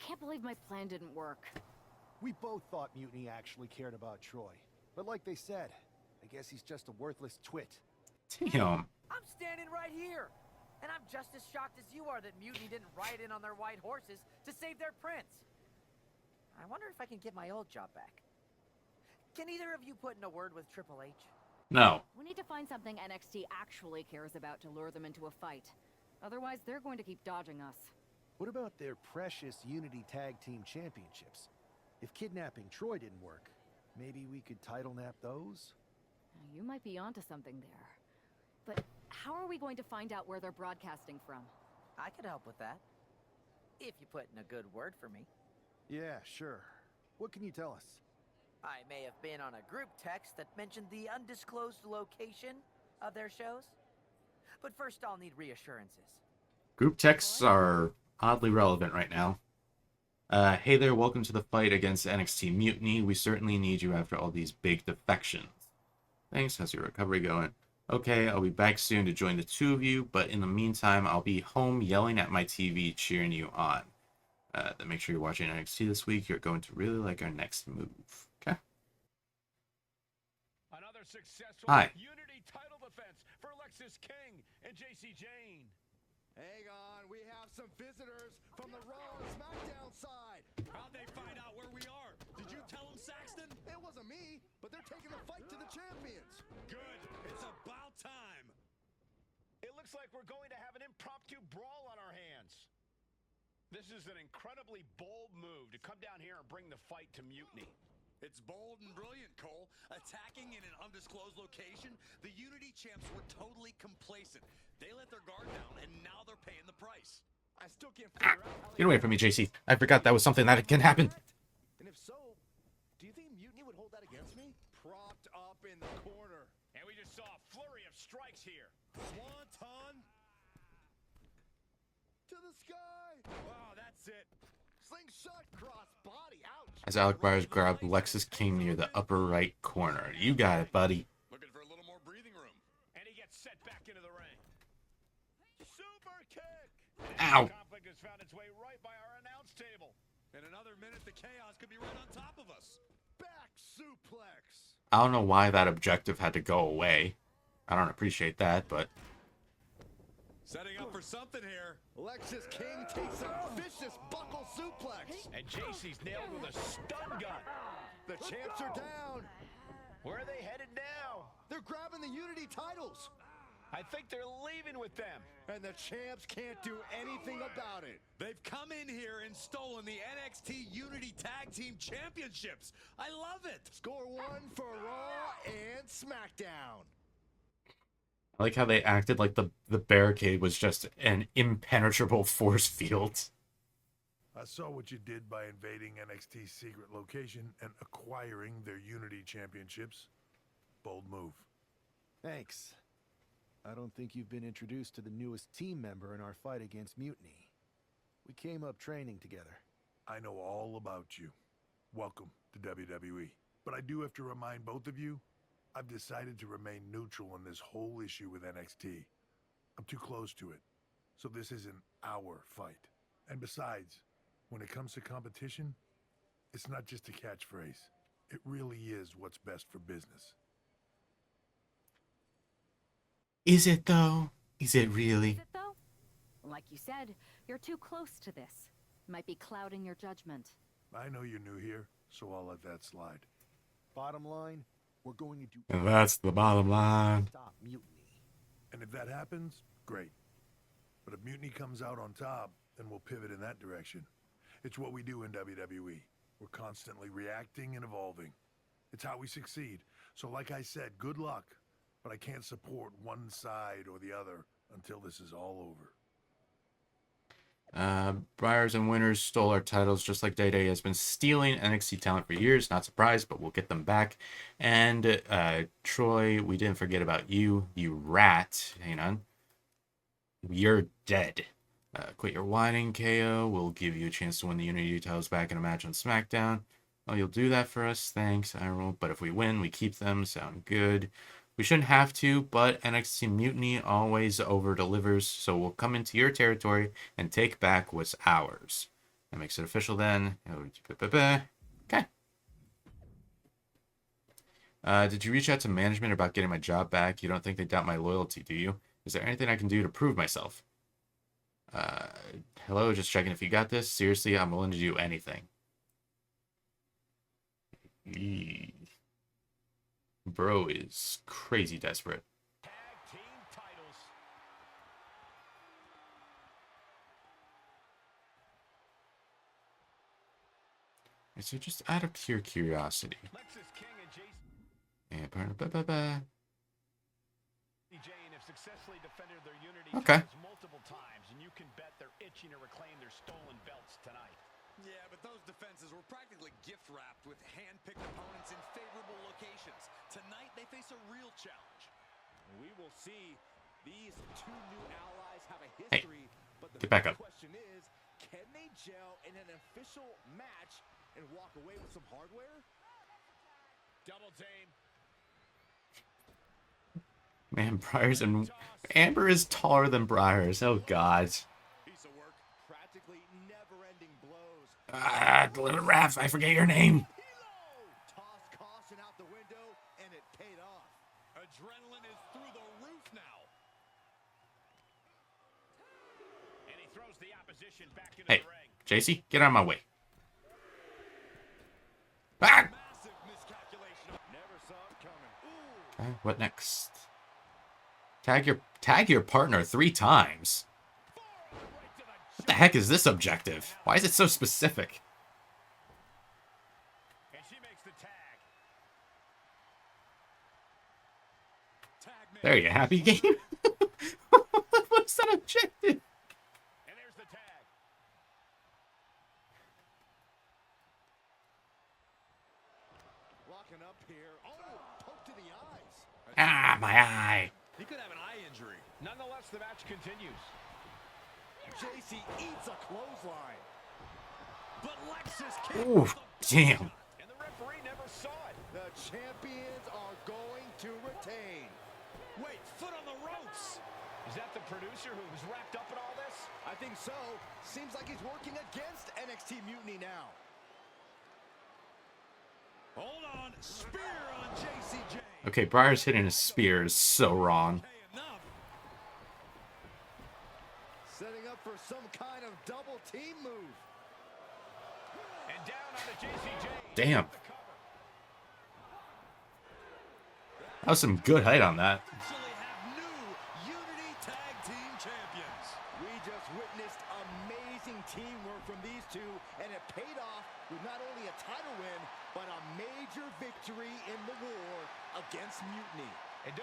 can't believe my plan didn't work. We both thought Mutiny actually cared about Troy. But like they said, I guess he's just a worthless twit. Damn. I'm standing right here. And I'm just as shocked as you are that Mutiny didn't ride in on their white horses to save their prince. I wonder if I can get my old job back. Can either of you put in a word with Triple H? No. We need to find something NXT actually cares about to lure them into a fight. Otherwise, they're going to keep dodging us. What about their precious Unity Tag Team Championships? If kidnapping Troy didn't work, maybe we could title nap those? You might be onto something there. But how are we going to find out where they're broadcasting from? I could help with that. If you put in a good word for me. Yeah, sure. What can you tell us? I may have been on a group text that mentioned the undisclosed location of their shows. But first I'll need reassurances. Group texts are oddly relevant right now. Hey there, welcome to the fight against NXT Mutiny. We certainly need you after all these big defections. Thanks, how's your recovery going? Okay, I'll be back soon to join the two of you, but in the meantime, I'll be home yelling at my TV, cheering you on. Then make sure you're watching NXT this week. You're going to really like our next move. Okay? Another successful Hi. Unity title defense for Lexis King and JC Jane. Hang on, we have some visitors from the Raw and SmackDown side. How'd they find out where we are? Did you tell them, Saxton? It wasn't me, but they're taking the fight to the champions. Good. It's about time. It looks like we're going to have an impromptu brawl on our hands. This is an incredibly bold move to come down here and bring the fight to Mutiny. It's bold and brilliant, Cole. Attacking in an undisclosed location, the Unity champs were totally complacent. They let their guard down, and now they're paying the price. I still can't figure out how Get away from me, JC. I forgot that was something that can happen. And if so, do you think Mutiny would hold that against me? Propped up in the corner. And we just saw a flurry of strikes here. Swanton. To the sky. Wow, that's it. Slingshot cross body. Ouch. As Alec Byers grabbed Lexis King near the upper right corner. You got it, buddy. Looking for a little more breathing room. And he gets set back into the ring. Super kick. Ow. Conflict has found its way right by our announce table. In another minute, the chaos could be right on top of us. Back suplex. I don't know why that objective had to go away. I don't appreciate that, but... Setting up for something here. Lexis King takes a vicious buckle suplex. And JC's nailed with a stun gun. The champs are down. Where are they headed now? They're grabbing the Unity titles. I think they're leaving with them. And the champs can't do anything about it. They've come in here and stolen the NXT Unity Tag Team Championships. I love it. Score one for Raw and SmackDown. I like how they acted like the barricade was just an impenetrable force field. I saw what you did by invading NXT's secret location and acquiring their Unity championships. Bold move. Thanks. I don't think you've been introduced to the newest team member in our fight against Mutiny. We came up training together. I know all about you. Welcome to WWE. But I do have to remind both of you, I've decided to remain neutral on this whole issue with NXT. I'm too close to it. So this isn't our fight. And besides, when it comes to competition, it's not just a catchphrase. It really is what's best for business. Is it, though? Is it really? Is it though? Like you said, you're too close to this. Might be clouding your judgment. I know you're new here, so I'll let that slide. Bottom line, we're going to do... And that's the bottom line. Stop Mutiny. And if that happens, great. But if Mutiny comes out on top, then we'll pivot in that direction. It's what we do in WWE. We're constantly reacting and evolving. It's how we succeed. So like I said, good luck. But I can't support one side or the other until this is all over. Briars and Winners stole our titles just like Day Day has been stealing NXT talent for years. Not surprised, but we'll get them back. And Troy, we didn't forget about you, you rat. Hang on. You're dead. Quit your whining, KO. We'll give you a chance to win the Unity titles back in a match on SmackDown. Oh, you'll do that for us? Thanks, I roll. But if we win, we keep them. Sound good. We shouldn't have to, but NXT Mutiny always over-delivers, so we'll come into your territory and take back what's ours. That makes it official then. Okay. Did you reach out to management about getting my job back? You don't think they doubt my loyalty, do you? Is there anything I can do to prove myself? Hello, just checking if you got this. Seriously, I'm willing to do anything. Bro is crazy desperate. Tag team titles. So just out of pure curiosity. Lexus King and And partner, Jane have successfully defended their unity Okay. titles multiple times, and you can bet they're itching to reclaim their stolen belts tonight. Yeah, but those defenses were practically gift-wrapped with hand-picked opponents in favorable locations. Tonight, they face a real challenge. We will see. These two new allies have a Hey, history, but the get back up. question is, can they gel in an official match and walk away with some hardware? Double team. Man, Briars and Amber is taller than Briars. Oh God. Piece of work. Practically never-ending blows. Little ref, I forget your name. Tossed caution out the window, and it paid off. Adrenaline is through the roof now. And he throws the opposition back into Hey, the ring. JC, get out of my way. Ah! Massive miscalculation. Never saw it coming. Ooh. Okay, what next? Tag your partner 3 times. What the heck is this objective? Why is it so specific? And she makes the tag. Tag man. There you happy game. What's that objective? And there's the tag. Locking up here. Oh, poke to the eyes. Ah, my eye. He could have an eye injury. Nonetheless, the match continues. JC eats a clothesline. But Lexus King. Ooh, damn. And the referee never saw it. The champions are going to retain. Wait, foot on the ropes. Is that the producer who was wrapped up in all this? I think so. Seems like he's working against NXT Mutiny now. Hold on. Spear on JCJ. Okay, Briar's hitting a spear is so wrong. Hey, enough. Setting up for some kind of double team move. And down on the JCJ. Damn. That was some good height on that. Actually have new Unity Tag Team Champions. We just witnessed amazing teamwork from these two, and it paid off with not only a title win, but a major victory in the war against Mutiny.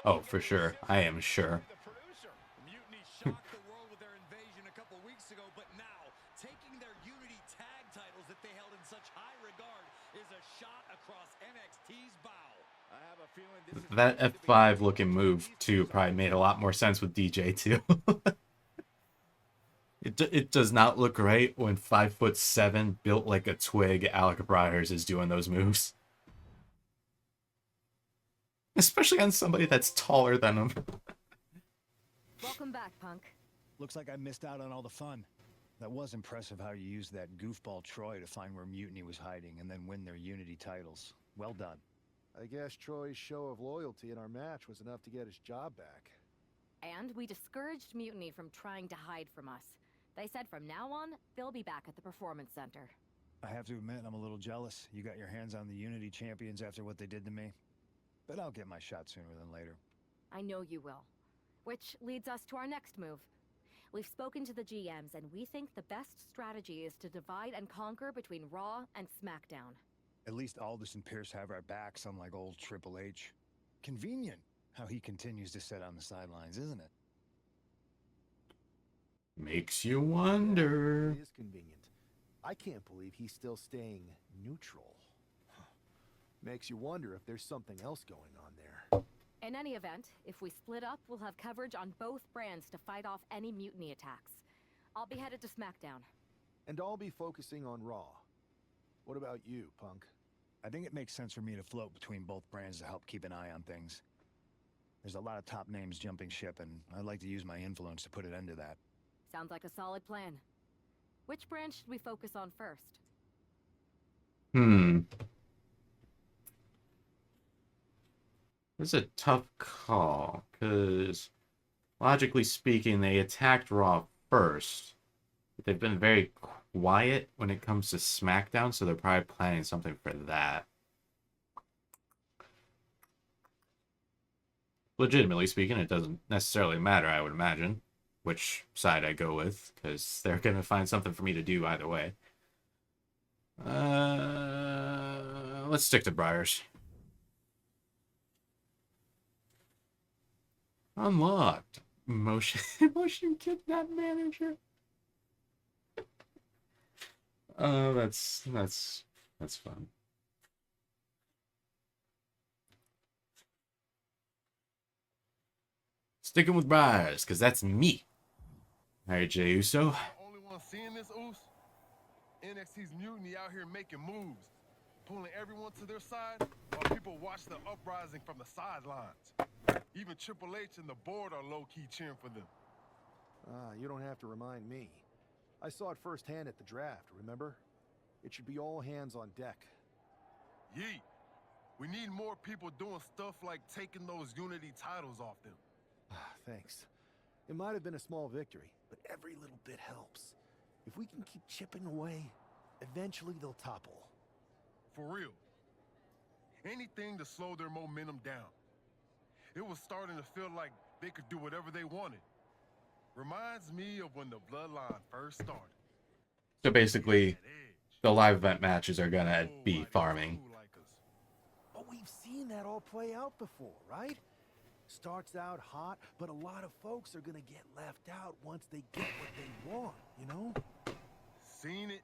Oh, for sure. I am sure. The producer. Mutiny shocked the world with their invasion a couple weeks ago, but now taking their Unity Tag titles that they held in such high regard is a shot across NXT's bow. I have a feeling this is That going to be F5 looking move too probably made a lot more sense with DJ too. It does not look right when 5'7", built like a twig, Alec Briars is doing those moves. Especially on somebody that's taller than him. Welcome back, Punk. Looks like I missed out on all the fun. That was impressive how you used that goofball Troy to find where Mutiny was hiding and then win their Unity titles. Well done. I guess Troy's show of loyalty in our match was enough to get his job back. And we discouraged Mutiny from trying to hide from us. They said from now on, they'll be back at the Performance Center. I have to admit, I'm a little jealous. You got your hands on the Unity champions after what they did to me. But I'll get my shot sooner than later. I know you will. Which leads us to our next move. We've spoken to the GMs, and we think the best strategy is to divide and conquer between Raw and SmackDown. At least Aldous and Pierce have our backs, unlike old Triple H. Convenient how he continues to sit on the sidelines, isn't it? Makes you wonder. It is convenient. I can't believe he's still staying neutral. Makes you wonder if there's something else going on there. In any event, if we split up, we'll have coverage on both brands to fight off any Mutiny attacks. I'll be headed to SmackDown. And I'll be focusing on Raw. What about you, Punk? I think it makes sense for me to float between both brands to help keep an eye on things. There's a lot of top names jumping ship, and I'd like to use my influence to put an end to that. Sounds like a solid plan. Which brand should we focus on first? This is a tough call, because logically speaking, they attacked Raw first. But they've been very quiet when it comes to SmackDown, so they're probably planning something for that. Legitimately speaking, it doesn't necessarily matter, I would imagine, which side I go with, because they're going to find something for me to do either way. Let's stick to Briars. Unlocked. Motion kidnap manager. Oh, that's fun. Sticking with Briars, because that's me. Alright, Jey Uso. Only one seeing this, Oos? NXT's Mutiny out here making moves, pulling everyone to their side while people watch the uprising from the sidelines. Even Triple H and the board are low-key cheering for them. You don't have to remind me. I saw it firsthand at the draft, remember? It should be all hands on deck. Yeet. We need more people doing stuff like taking those Unity titles off them. Thanks. It might have been a small victory, but every little bit helps. If we can keep chipping away, eventually they'll topple. For real. Anything to slow their momentum down. It was starting to feel like they could do whatever they wanted. Reminds me of when the Bloodline first started. So basically, the live event matches are gonna be farming. But we've seen that all play out before, right? Starts out hot, but a lot of folks are gonna get left out once they get what they want, you know? Seen it,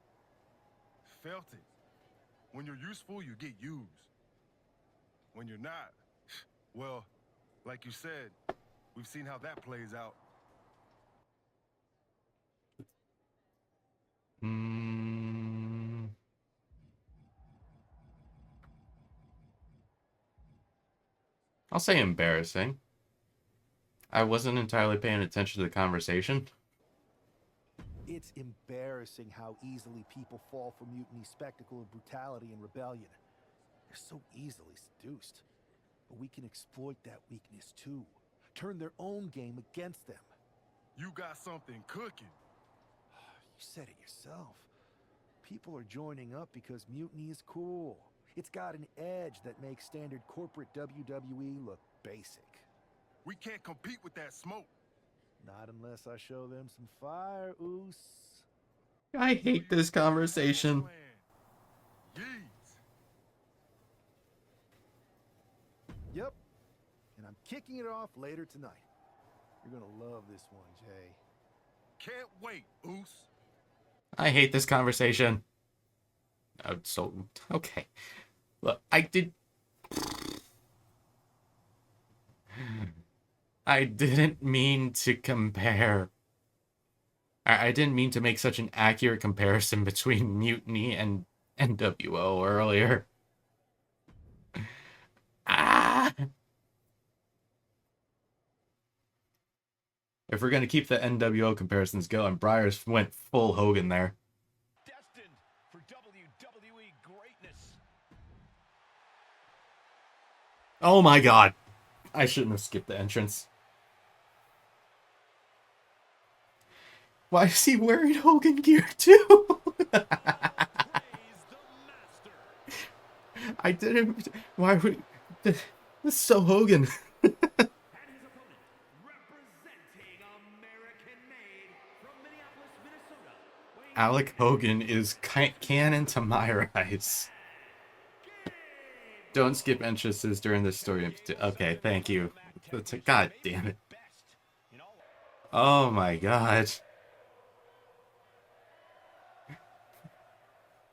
felt it. When you're useful, you get used. When you're not, well, like you said, we've seen how that plays out. I'll say embarrassing. I wasn't entirely paying attention to the conversation. It's embarrassing how easily people fall for Mutiny's spectacle of brutality and rebellion. They're so easily seduced. But we can exploit that weakness too. Turn their own game against them. You got something cooking. You said it yourself. People are joining up because Mutiny is cool. It's got an edge that makes standard corporate WWE look basic. We can't compete with that smoke. Not unless I show them some fire, Oos. I hate this conversation. Yep. And I'm kicking it off later tonight. You're gonna love this one, Jay. Can't wait, Oos. I hate this conversation. Oh, so, okay. Look, I didn't mean to compare. I didn't mean to make such an accurate comparison between Mutiny and NWO earlier. If we're gonna keep the NWO comparisons going, Briars went full Hogan there. Destined for WWE greatness. Oh my god. I shouldn't have skipped the entrance. Why is he wearing Hogan gear too? I didn't. Why would. This is so Hogan. Alec Hogan is canon to MyRise. Don't skip entrances during this story. Okay, thank you. God damn it. Oh my god.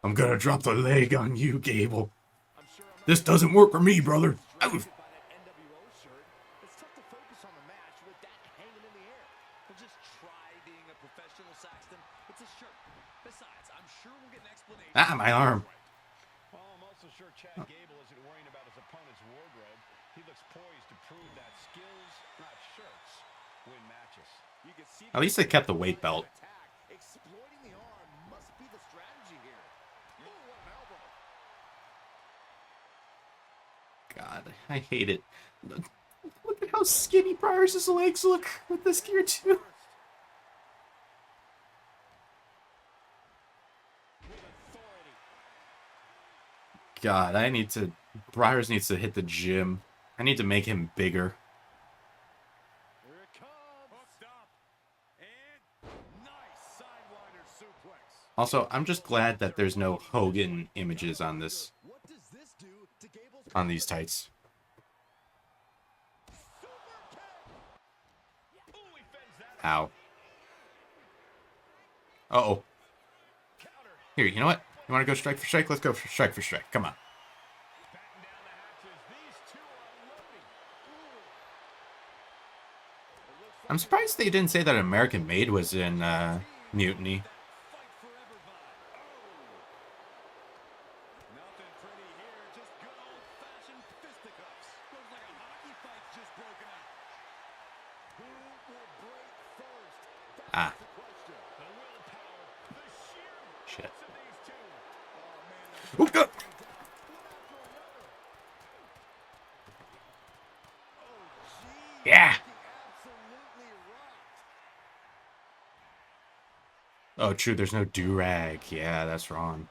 I'm gonna drop the leg on you, Gable. This doesn't work for me, brother. It's tough to focus on the match with that hanging in the air. Well, just try being a professional, Saxton. It's a shirt. Besides, I'm sure we'll get an explanation. Ah, my arm. Well, I'm also sure Chad Gable isn't worrying about his opponent's wardrobe. He looks poised to prove that skills, not shirts, win matches. At least they kept the weight belt. Exploiting the arm God, I hate it. Look at how skinny Briars' legs look with this gear too. God, Briars needs to hit the gym. I need to make him bigger. Here it comes. Hooked up. And nice sidewinder suplex. Also, I'm just glad that there's no Hogan images on this, What does this do to Gable's on these tights. Ow. Uh-oh. Here, you know what? You want to go strike for strike? Let's go for strike for strike. Come on. I'm surprised they didn't say that American Made was in Mutiny. Ah. Shit. Oh, God. Yeah. Oh, true. There's no do-rag. Yeah, that's wrong.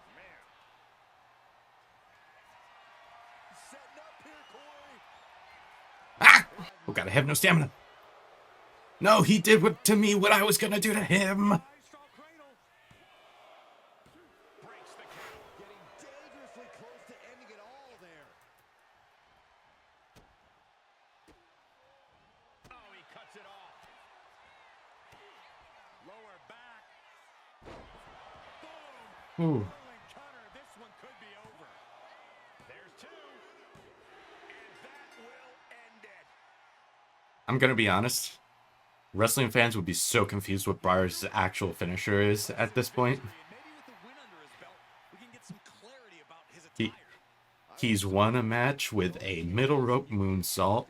Ah! Oh, God, I have no stamina. No, he did to me what I was going to do to him. Ooh. I'm gonna be honest. Wrestling fans would be so confused what Briars' actual finisher is at this point. He's won a match with a middle rope moonsault.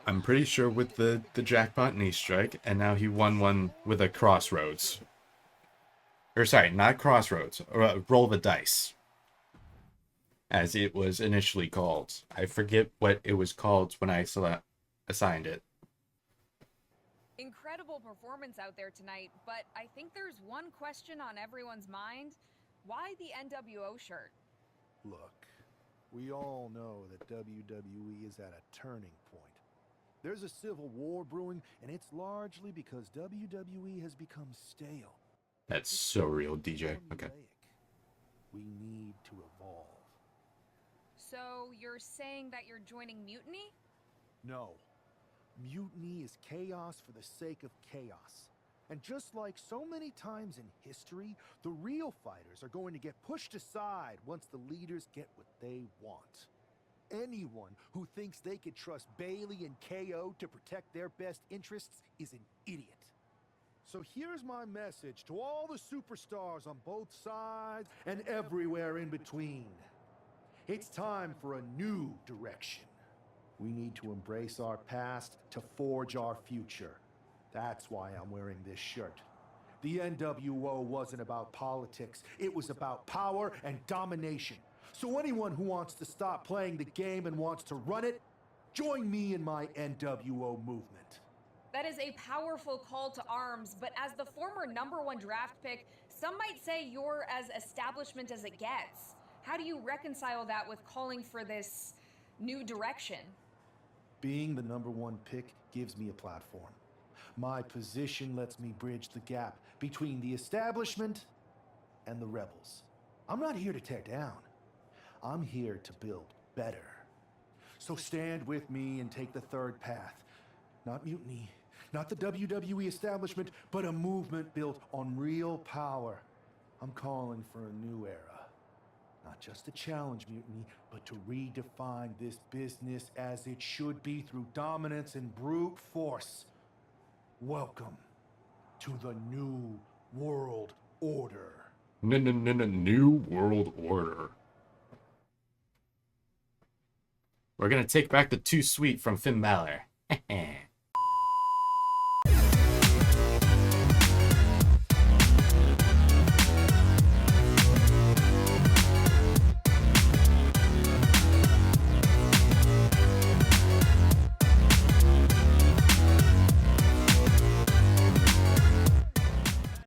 I'm pretty sure with the jackpot knee strike, and now he won one with a crossroads. Or sorry, not crossroads. Roll the dice, as it was initially called. I forget what it was called when I assigned it. Incredible performance out there tonight, but I think there's one question on everyone's mind. Why the NWO shirt? Look, we all know that WWE is at a turning point. There's a civil war brewing, and it's largely because WWE has become stale. That's so real, DJ. Okay. We need to evolve. So you're saying that you're joining Mutiny? No. Mutiny is chaos for the sake of chaos. And just like so many times in history, the real fighters are going to get pushed aside once the leaders get what they want. Anyone who thinks they could trust Bailey and KO to protect their best interests is an idiot. So here's my message to all the superstars on both sides and everywhere in between. It's time for a new direction. We need to embrace our past to forge our future. That's why I'm wearing this shirt. The NWO wasn't about politics. It was about power and domination. So anyone who wants to stop playing the game and wants to run it, join me in my NWO movement. That is a powerful call to arms, but as the former #1 draft pick, some might say you're as establishment as it gets. How do you reconcile that with calling for this new direction? Being the #1 pick gives me a platform. My position lets me bridge the gap between the establishment and the rebels. I'm not here to tear down. I'm here to build better. So stand with me and take the third path. Not mutiny, not the WWE establishment, but a movement built on real power. I'm calling for a new era. Not just to challenge mutiny, but to redefine this business as it should be through dominance and brute force. Welcome to the New World Order. New World Order. We're gonna take back the Too Sweet from Finn Balor.